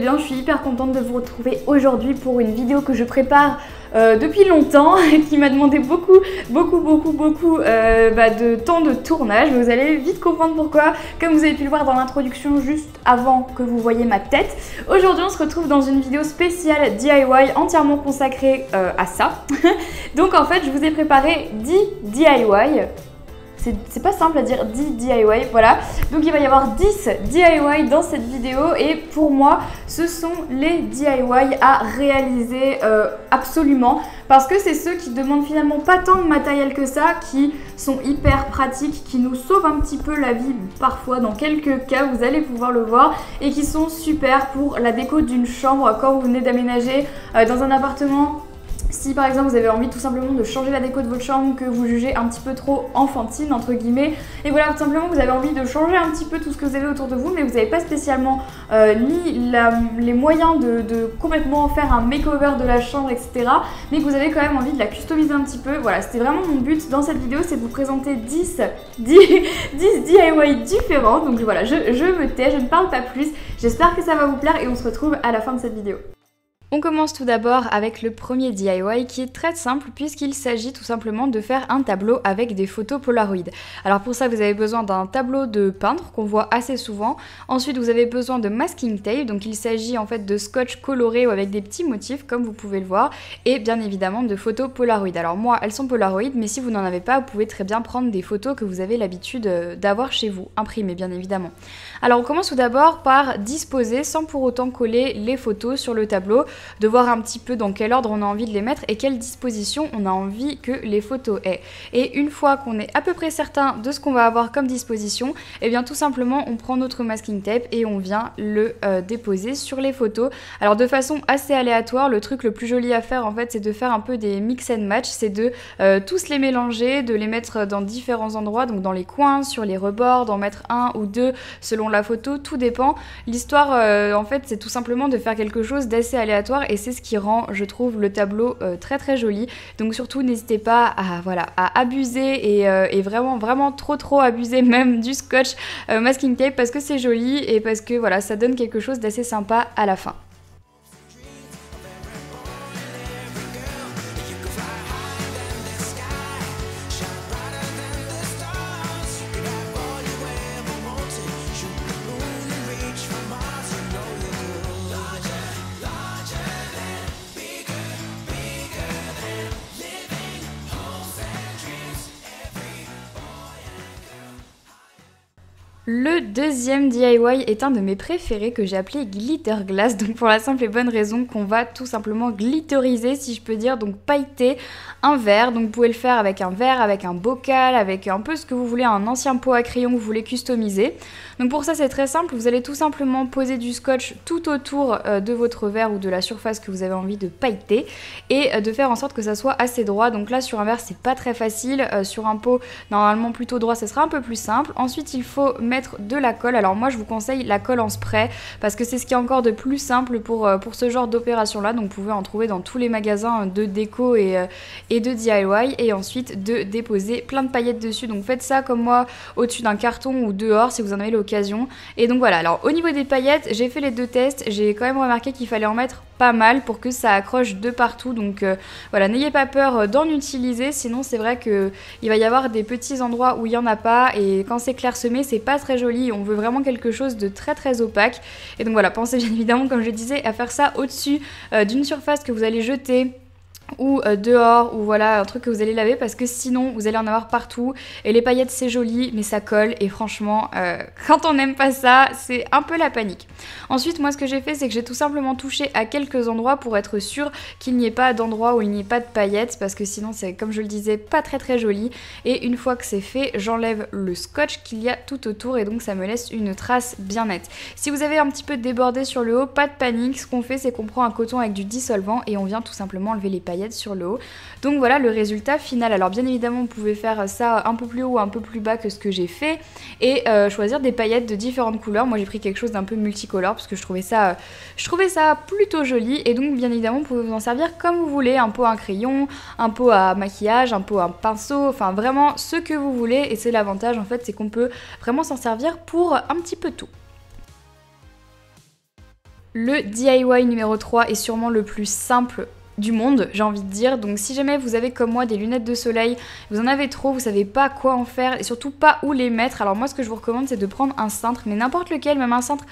bien, je suis hyper contente de vous retrouver aujourd'hui pour une vidéo que je prépare depuis longtemps et qui m'a demandé beaucoup de temps de tournage. Vous allez vite comprendre pourquoi, comme vous avez pu le voir dans l'introduction juste avant que vous voyez ma tête. Aujourd'hui on se retrouve dans une vidéo spéciale DIY entièrement consacrée à ça. Donc en fait je vous ai préparé 10 DIY. C'est pas simple à dire 10 DIY, voilà. Donc il va y avoir 10 DIY dans cette vidéo et pour moi, ce sont les DIY à réaliser absolument parce que c'est ceux qui demandent finalement pas tant de matériel que ça, qui sont hyper pratiques, qui nous sauvent un petit peu la vie parfois dans quelques cas, vous allez pouvoir le voir, et qui sont super pour la déco d'une chambre quand vous venez d'aménager dans un appartement. Si par exemple vous avez envie tout simplement de changer la déco de votre chambre, que vous jugez un petit peu trop enfantine entre guillemets, et voilà, tout simplement vous avez envie de changer un petit peu tout ce que vous avez autour de vous, mais vous n'avez pas spécialement les moyens de complètement faire un makeover de la chambre, etc. Mais que vous avez quand même envie de la customiser un petit peu. Voilà, c'était vraiment mon but dans cette vidéo, c'est de vous présenter 10 DIY différents. Donc voilà, je me tais, je ne parle pas plus. J'espère que ça va vous plaire et on se retrouve à la fin de cette vidéo. On commence tout d'abord avec le premier DIY qui est très simple puisqu'il s'agit tout simplement de faire un tableau avec des photos Polaroid. Alors pour ça vous avez besoin d'un tableau de peintre qu'on voit assez souvent. Ensuite vous avez besoin de masking tape, donc il s'agit en fait de scotch coloré ou avec des petits motifs comme vous pouvez le voir, et bien évidemment de photos Polaroid. Alors moi elles sont Polaroid, mais si vous n'en avez pas vous pouvez très bien prendre des photos que vous avez l'habitude d'avoir chez vous, imprimées bien évidemment. Alors on commence tout d'abord par disposer sans pour autant coller les photos sur le tableau, de voir un petit peu dans quel ordre on a envie de les mettre et quelle disposition on a envie que les photos aient. Et une fois qu'on est à peu près certain de ce qu'on va avoir comme disposition, et bien tout simplement on prend notre masking tape et on vient le déposer sur les photos. Alors de façon assez aléatoire, le truc le plus joli à faire en fait c'est de faire un peu des mix and match, c'est de tous les mélanger, de les mettre dans différents endroits, donc dans les coins, sur les rebords, d'en mettre un ou deux selon la photo, tout dépend. L'histoire en fait c'est tout simplement de faire quelque chose d'assez aléatoire et c'est ce qui rend, je trouve, le tableau très joli. Donc surtout n'hésitez pas à abuser et vraiment trop abuser même du scotch masking tape parce que c'est joli et parce que voilà, ça donne quelque chose d'assez sympa à la fin. Le deuxième DIY est un de mes préférés que j'ai appelé Glitter Glass, donc pour la simple et bonne raison qu'on va tout simplement glitteriser, si je peux dire, donc pailleter un verre. Donc vous pouvez le faire avec un verre, avec un bocal, avec un peu ce que vous voulez, un ancien pot à crayon que vous voulez customiser. Donc pour ça c'est très simple, vous allez tout simplement poser du scotch tout autour de votre verre ou de la surface que vous avez envie de pailleter et de faire en sorte que ça soit assez droit. Donc là sur un verre c'est pas très facile, sur un pot normalement plutôt droit ça sera un peu plus simple. Ensuite il faut mettre de la colle. Alors moi je vous conseille la colle en spray parce que c'est ce qui est encore de plus simple pour ce genre d'opération là. Donc vous pouvez en trouver dans tous les magasins de déco et de DIY, et ensuite de déposer plein de paillettes dessus. Donc faites ça comme moi au-dessus d'un carton ou dehors si vous en avez l'occasion. Et donc voilà, alors au niveau des paillettes j'ai fait les deux tests, j'ai quand même remarqué qu'il fallait en mettre pas mal pour que ça accroche de partout. Donc voilà, n'ayez pas peur d'en utiliser, sinon c'est vrai qu'il va y avoir des petits endroits où il n'y en a pas et quand c'est clairsemé c'est pas très joli, on veut vraiment quelque chose de très opaque. Et donc voilà, pensez bien évidemment comme je disais à faire ça au-dessus d'une surface que vous allez jeter ou dehors, ou voilà un truc que vous allez laver parce que sinon vous allez en avoir partout. Et les paillettes c'est joli mais ça colle et franchement quand on n'aime pas ça c'est un peu la panique. Ensuite moi ce que j'ai fait c'est que j'ai tout simplement touché à quelques endroits pour être sûr qu'il n'y ait pas d'endroit où il n'y ait pas de paillettes parce que sinon c'est comme je le disais pas très joli. Et une fois que c'est fait j'enlève le scotch qu'il y a tout autour et donc ça me laisse une trace bien nette. Si vous avez un petit peu débordé sur le haut, pas de panique, ce qu'on fait c'est qu'on prend un coton avec du dissolvant et on vient tout simplement enlever les paillettes sur le haut. Donc voilà le résultat final. Alors bien évidemment vous pouvez faire ça un peu plus haut ou un peu plus bas que ce que j'ai fait et choisir des paillettes de différentes couleurs. Moi j'ai pris quelque chose d'un peu multicolore parce que je trouvais ça plutôt joli et donc bien évidemment vous pouvez vous en servir comme vous voulez, un pot à un crayon, un pot à maquillage, un pot à un pinceau, enfin vraiment ce que vous voulez. Et c'est l'avantage en fait, c'est qu'on peut vraiment s'en servir pour un petit peu tout. Le DIY numéro 3 est sûrement le plus simple du monde, j'ai envie de dire. Donc si jamais vous avez comme moi des lunettes de soleil, vous en avez trop, vous savez pas quoi en faire et surtout pas où les mettre, alors moi ce que je vous recommande c'est de prendre un cintre, mais n'importe lequel, même un cintre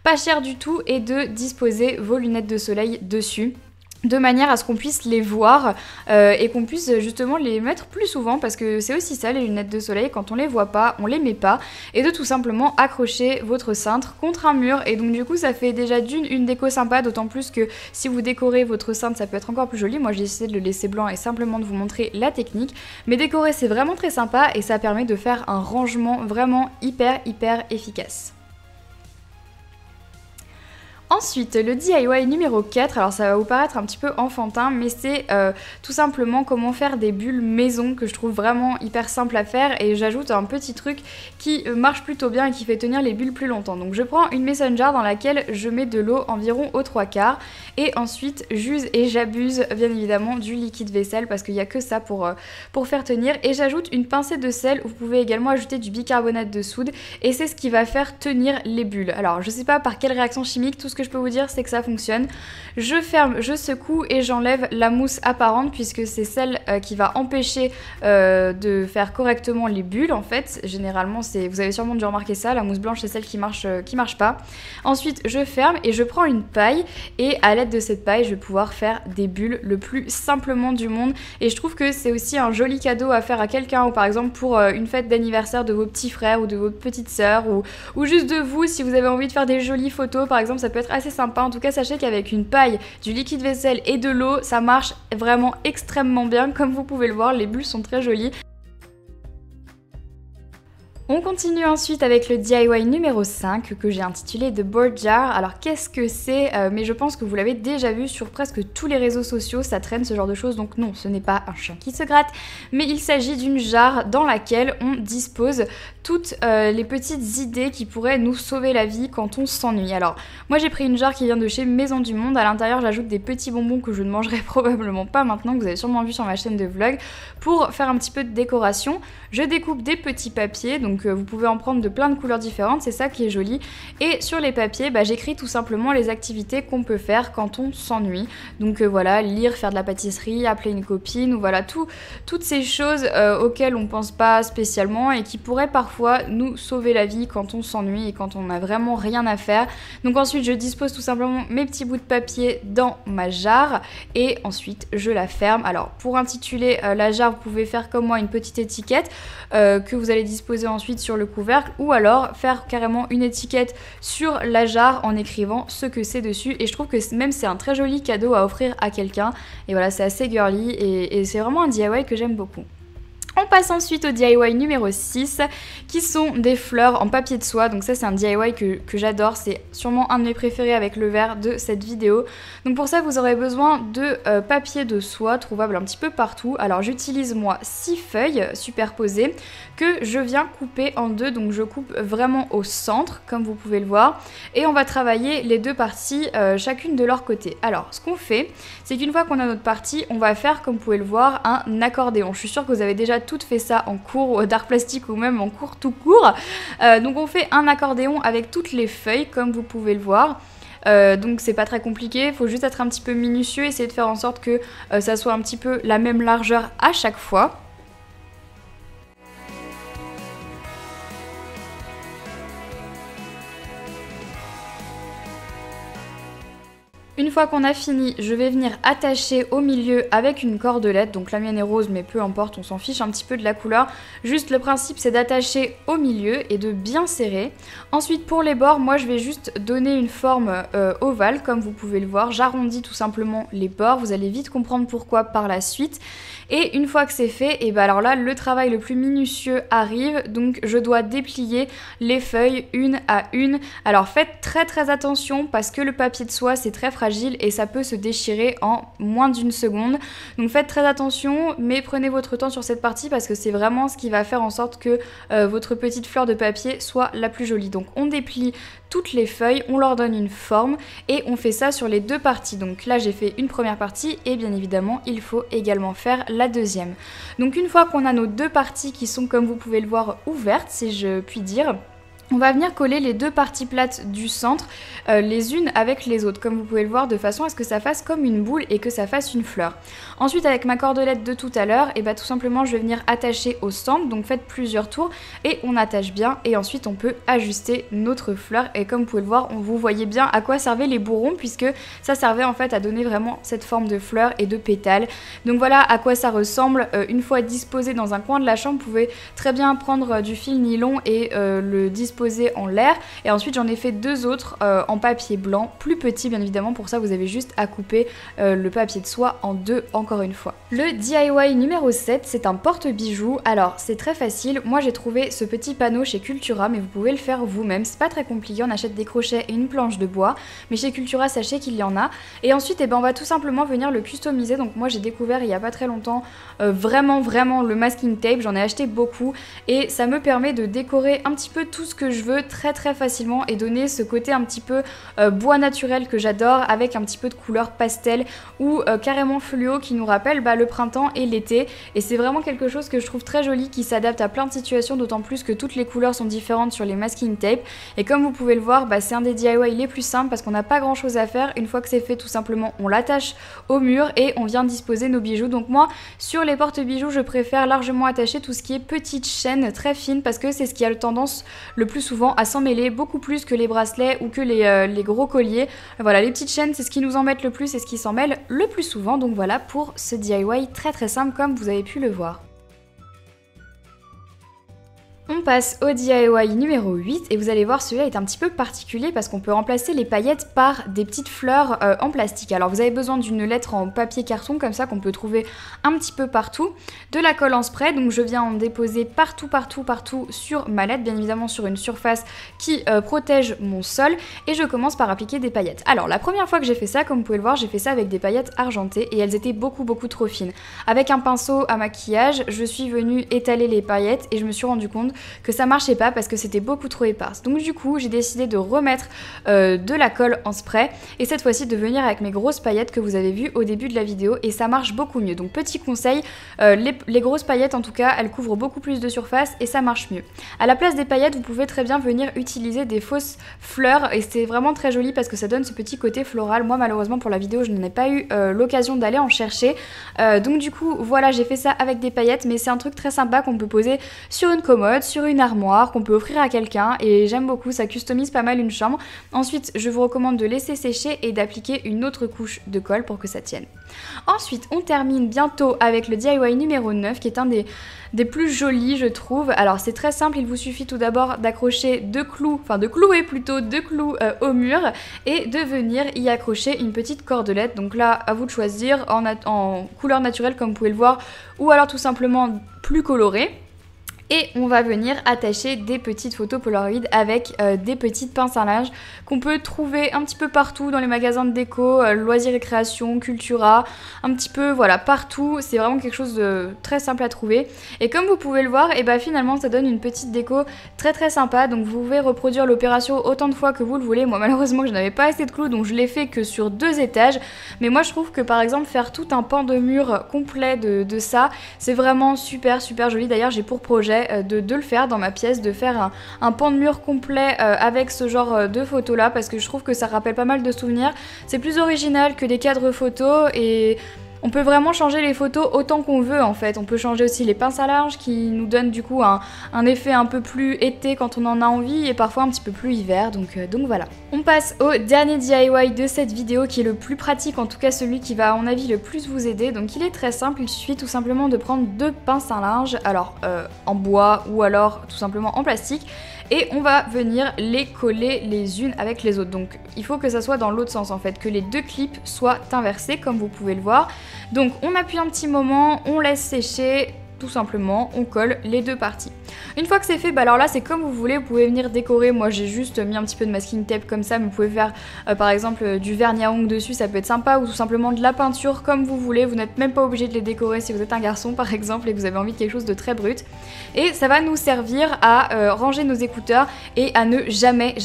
pas cher du tout, et de disposer vos lunettes de soleil dessus, de manière à ce qu'on puisse les voir et qu'on puisse justement les mettre plus souvent, parce que c'est aussi ça les lunettes de soleil, quand on les voit pas, on les met pas, et de tout simplement accrocher votre cintre contre un mur. Et donc du coup ça fait déjà une déco sympa, d'autant plus que si vous décorez votre cintre ça peut être encore plus joli. Moi j'ai décidé de le laisser blanc et simplement de vous montrer la technique, mais décorer c'est vraiment très sympa et ça permet de faire un rangement vraiment hyper efficace. Ensuite, le DIY numéro 4, alors ça va vous paraître un petit peu enfantin, mais c'est tout simplement comment faire des bulles maison, que je trouve vraiment hyper simple à faire, et j'ajoute un petit truc qui marche plutôt bien et qui fait tenir les bulles plus longtemps. Donc je prends une mason jar dans laquelle je mets de l'eau environ aux 3/4, et ensuite j'use et j'abuse bien évidemment du liquide vaisselle, parce qu'il n'y a que ça pour faire tenir, et j'ajoute une pincée de sel, vous pouvez également ajouter du bicarbonate de soude, et c'est ce qui va faire tenir les bulles. Alors je sais pas par quelle réaction chimique, tout ce que je peux vous dire c'est que ça fonctionne. Je ferme, je secoue et j'enlève la mousse apparente, puisque c'est celle qui va empêcher de faire correctement les bulles en fait. Généralement vous avez sûrement dû remarquer ça, la mousse blanche c'est celle qui marche pas. Ensuite je ferme et je prends une paille, et à l'aide de cette paille je vais pouvoir faire des bulles le plus simplement du monde, et je trouve que c'est aussi un joli cadeau à faire à quelqu'un, ou par exemple pour une fête d'anniversaire de vos petits frères ou de vos petites sœurs, ou juste de vous, si vous avez envie de faire des jolies photos par exemple, ça peut être assez sympa. En tout cas sachez qu'avec une paille, du liquide vaisselle et de l'eau, ça marche vraiment extrêmement bien. Comme vous pouvez le voir, les bulles sont très jolies. On continue ensuite avec le DIY numéro 5 que j'ai intitulé The Board Jar. Alors qu'est-ce que c'est mais je pense que vous l'avez déjà vu sur presque tous les réseaux sociaux, ça traîne ce genre de choses. Donc non, ce n'est pas un chien qui se gratte, mais il s'agit d'une jarre dans laquelle on dispose toutes les petites idées qui pourraient nous sauver la vie quand on s'ennuie. Alors moi j'ai pris une jarre qui vient de chez Maison du Monde, à l'intérieur j'ajoute des petits bonbons que je ne mangerai probablement pas maintenant, que vous avez sûrement vu sur ma chaîne de vlog, pour faire un petit peu de décoration. Je découpe des petits papiers, donc vous pouvez en prendre de plein de couleurs différentes, c'est ça qui est joli. Et sur les papiers, j'écris tout simplement les activités qu'on peut faire quand on s'ennuie. Donc voilà, lire, faire de la pâtisserie, appeler une copine, ou voilà, toutes ces choses auxquelles on pense pas spécialement et qui pourraient parfois nous sauver la vie quand on s'ennuie et quand on n'a vraiment rien à faire. Donc ensuite, je dispose tout simplement mes petits bouts de papier dans ma jarre et ensuite je la ferme. Alors pour intituler la jarre, vous pouvez faire comme moi une petite étiquette que vous allez disposer ensuite sur le couvercle, ou alors faire carrément une étiquette sur la jarre en écrivant ce que c'est dessus, et je trouve que même c'est un très joli cadeau à offrir à quelqu'un, et voilà, c'est assez girly et c'est vraiment un DIY que j'aime beaucoup. On passe ensuite au DIY numéro 6 qui sont des fleurs en papier de soie. Donc ça c'est un DIY que j'adore, c'est sûrement un de mes préférés avec le vert de cette vidéo. Donc pour ça vous aurez besoin de papier de soie trouvable un petit peu partout. Alors j'utilise moi 6 feuilles superposées que je viens couper en deux. Donc je coupe vraiment au centre comme vous pouvez le voir. Et on va travailler les deux parties chacune de leur côté. Alors ce qu'on fait, c'est qu'une fois qu'on a notre partie, on va faire comme vous pouvez le voir un accordéon. Je suis sûre que vous avez déjà toutes fait ça en cours d'art plastique ou même en cours tout court. Donc on fait un accordéon avec toutes les feuilles comme vous pouvez le voir. Donc c'est pas très compliqué, il faut juste être un petit peu minutieux, essayer de faire en sorte que ça soit un petit peu la même largeur à chaque fois. Une fois qu'on a fini, je vais venir attacher au milieu avec une cordelette. Donc la mienne est rose, mais peu importe, on s'en fiche un petit peu de la couleur. Juste le principe, c'est d'attacher au milieu et de bien serrer. Ensuite, pour les bords, moi je vais juste donner une forme ovale, comme vous pouvez le voir. J'arrondis tout simplement les bords. Vous allez vite comprendre pourquoi par la suite. Et une fois que c'est fait, et alors là, le travail le plus minutieux arrive. Donc je dois déplier les feuilles une à une. Alors faites très attention parce que le papier de soie, c'est très fragile et ça peut se déchirer en moins d'une seconde. Donc faites très attention, mais prenez votre temps sur cette partie parce que c'est vraiment ce qui va faire en sorte que votre petite fleur de papier soit la plus jolie. Donc on déplie toutes les feuilles, on leur donne une forme et on fait ça sur les deux parties. Donc là j'ai fait une première partie et bien évidemment il faut également faire la deuxième. Donc une fois qu'on a nos deux parties qui sont comme vous pouvez le voir ouvertes si je puis dire, On va venir coller les deux parties plates du centre les unes avec les autres, comme vous pouvez le voir, de façon à ce que ça fasse comme une boule et que ça fasse une fleur. Ensuite, avec ma cordelette de tout à l'heure, et tout simplement je vais venir attacher au centre, donc faites plusieurs tours et on attache bien et ensuite on peut ajuster notre fleur. Et comme vous pouvez le voir, vous voyez bien à quoi servaient les bourrons, puisque ça servait en fait à donner vraiment cette forme de fleur et de pétales. Donc voilà à quoi ça ressemble. Une fois disposé dans un coin de la chambre, vous pouvez très bien prendre du fil nylon et le disposer en l'air, et ensuite j'en ai fait deux autres en papier blanc, plus petits bien évidemment. Pour ça vous avez juste à couper le papier de soie en deux encore une fois. Le DIY numéro 7, c'est un porte-bijoux. Alors c'est très facile, moi j'ai trouvé ce petit panneau chez Cultura, mais vous pouvez le faire vous-même, c'est pas très compliqué, on achète des crochets et une planche de bois, mais chez Cultura sachez qu'il y en a. Et ensuite on va tout simplement venir le customiser. Donc moi j'ai découvert il y a pas très longtemps vraiment le masking tape, j'en ai acheté beaucoup et ça me permet de décorer un petit peu tout ce que je veux très facilement et donner ce côté un petit peu bois naturel que j'adore, avec un petit peu de couleur pastel ou carrément fluo qui nous rappelle le printemps et l'été. Et c'est vraiment quelque chose que je trouve très joli, qui s'adapte à plein de situations, d'autant plus que toutes les couleurs sont différentes sur les masking tape. Et comme vous pouvez le voir, c'est un des DIY les plus simples parce qu'on n'a pas grand chose à faire. Une fois que c'est fait, tout simplement on l'attache au mur et on vient disposer nos bijoux. Donc moi sur les porte-bijoux je préfère largement attacher tout ce qui est petites chaînes très fines, parce que c'est ce qui a tendance le plus souvent à s'en mêler, beaucoup plus que les bracelets ou que les gros colliers. Voilà, les petites chaînes c'est ce qui nous embête le plus et ce qui s'en mêle le plus souvent. Donc voilà pour ce DIY très simple comme vous avez pu le voir. On passe au DIY numéro 8 et vous allez voir, celui-là est un petit peu particulier parce qu'on peut remplacer les paillettes par des petites fleurs en plastique. Alors vous avez besoin d'une lettre en papier carton comme ça qu'on peut trouver un petit peu partout, de la colle en spray, donc je viens en déposer partout sur ma lettre, bien évidemment sur une surface qui protège mon sol, et je commence par appliquer des paillettes. Alors la première fois que j'ai fait ça, comme vous pouvez le voir, j'ai fait ça avec des paillettes argentées et elles étaient beaucoup trop fines. Avec un pinceau à maquillage, je suis venue étaler les paillettes et je me suis rendu compte que ça marchait pas parce que c'était beaucoup trop éparse. Donc du coup j'ai décidé de remettre de la colle en spray et cette fois-ci de venir avec mes grosses paillettes que vous avez vues au début de la vidéo, et ça marche beaucoup mieux. Donc petit conseil, les grosses paillettes en tout cas elles couvrent beaucoup plus de surface et ça marche mieux. À la place des paillettes vous pouvez très bien venir utiliser des fausses fleurs et c'est vraiment très joli parce que ça donne ce petit côté floral. Moi malheureusement pour la vidéo je n'ai pas eu l'occasion d'aller en chercher, donc du coup voilà, j'ai fait ça avec des paillettes, mais c'est un truc très sympa qu'on peut poser sur une commode, sur une armoire, qu'on peut offrir à quelqu'un, et j'aime beaucoup, ça customise pas mal une chambre. Ensuite je vous recommande de laisser sécher et d'appliquer une autre couche de colle pour que ça tienne. Ensuite on termine bientôt avec le DIY numéro 9 qui est un des plus jolis je trouve. Alors c'est très simple, il vous suffit tout d'abord d'accrocher de clouer deux clous au mur et de venir y accrocher une petite cordelette. Donc là à vous de choisir en couleur naturelle comme vous pouvez le voir, ou alors tout simplement plus colorée. Et on va venir attacher des petites photos Polaroid avec des petites pinces à linge qu'on peut trouver un petit peu partout dans les magasins de déco, Loisirs et Création, Cultura, un petit peu voilà partout. C'est vraiment quelque chose de très simple à trouver. Et comme vous pouvez le voir, et finalement ça donne une petite déco très sympa. Donc vous pouvez reproduire l'opération autant de fois que vous le voulez. Moi malheureusement je n'avais pas assez de clous donc je l'ai fait que sur 2 étages. Mais moi je trouve que par exemple faire tout un pan de mur complet de ça, c'est vraiment super joli. D'ailleurs j'ai pour projet de le faire dans ma pièce, de faire un pan de mur complet avec ce genre de photos là, parce que je trouve que ça rappelle pas mal de souvenirs. C'est plus original que des cadres photos et on peut vraiment changer les photos autant qu'on veut en fait. On peut changer aussi les pinces à linge qui nous donnent du coup un effet un peu plus été quand on en a envie, et parfois un petit peu plus hiver, donc voilà. On passe au dernier DIY de cette vidéo qui est le plus pratique, en tout cas celui qui va à mon avis le plus vous aider. Donc il est très simple, il suffit tout simplement de prendre 2 pinces à linge, alors en bois ou alors tout simplement en plastique, et on va venir les coller les unes avec les autres. Donc il faut que ça soit dans l'autre sens en fait, que les 2 clips soient inversés comme vous pouvez le voir. Donc on appuie un petit moment, on laisse sécher, tout simplement on colle les 2 parties. Une fois que c'est fait, alors là c'est comme vous voulez, vous pouvez venir décorer. Moi j'ai juste mis un petit peu de masking tape comme ça, mais vous pouvez faire par exemple du vernis à ongles dessus, ça peut être sympa, ou tout simplement de la peinture comme vous voulez. Vous n'êtes même pas obligé de les décorer si vous êtes un garçon par exemple et que vous avez envie de quelque chose de très brut. Et ça va nous servir à ranger nos écouteurs et à ne jamais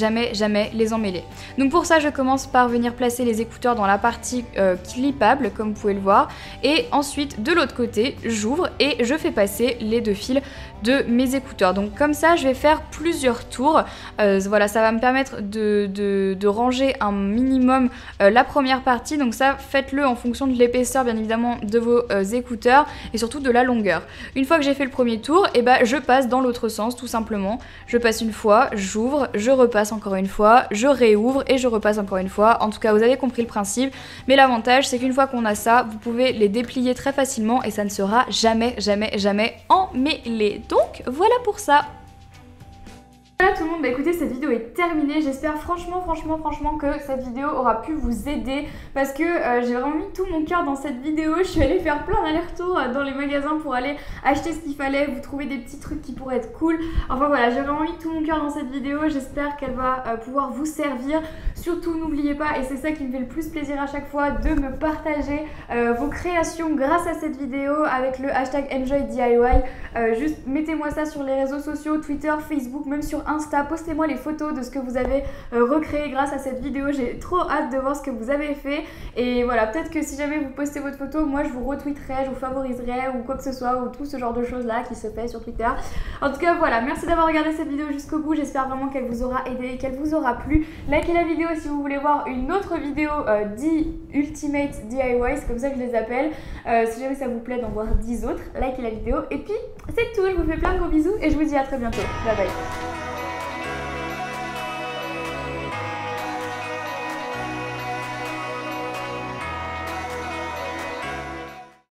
les emmêler. Donc pour ça je commence par venir placer les écouteurs dans la partie clippable comme vous pouvez le voir, et ensuite de l'autre côté j'ouvre et je fais passer les 2 fils de mes écouteurs. Donc comme ça je vais faire plusieurs tours, voilà, ça va me permettre de ranger un minimum la première partie. Donc ça, faites-le en fonction de l'épaisseur bien évidemment de vos écouteurs et surtout de la longueur. Une fois que j'ai fait le premier tour, et ben je passe dans l'autre sens tout simplement. Je passe une fois, j'ouvre, je repasse encore une fois, je réouvre et je repasse encore une fois. En tout cas vous avez compris le principe, mais l'avantage c'est qu'une fois qu'on a ça, vous pouvez les déplier très facilement et ça ne sera jamais emmêlé. Donc voilà pour ça. Voilà tout le monde, bah écoutez, cette vidéo est terminée. J'espère franchement que cette vidéo aura pu vous aider parce que j'ai vraiment mis tout mon cœur dans cette vidéo. Je suis allée faire plein d'allers-retours dans les magasins pour aller acheter ce qu'il fallait, vous trouver des petits trucs qui pourraient être cool. Enfin voilà, j'ai vraiment mis tout mon cœur dans cette vidéo. J'espère qu'elle va pouvoir vous servir. Surtout n'oubliez pas, et c'est ça qui me fait le plus plaisir à chaque fois, de me partager vos créations grâce à cette vidéo avec le hashtag EnjoyDIY. Juste mettez-moi ça sur les réseaux sociaux, Twitter, Facebook, même sur Insta, postez-moi les photos de ce que vous avez recréé grâce à cette vidéo. J'ai trop hâte de voir ce que vous avez fait et voilà, peut-être que si jamais vous postez votre photo, moi je vous retweeterai, je vous favoriserai ou quoi que ce soit, ou tout ce genre de choses là qui se fait sur Twitter. En tout cas voilà, merci d'avoir regardé cette vidéo jusqu'au bout, j'espère vraiment qu'elle vous aura aidé, qu'elle vous aura plu. Likez la vidéo si vous voulez voir une autre vidéo Ultimate DIY, c'est comme ça que je les appelle. Si jamais ça vous plaît d'en voir 10 autres, likez la vidéo et puis c'est tout, je vous fais plein de gros bisous et je vous dis à très bientôt, bye bye.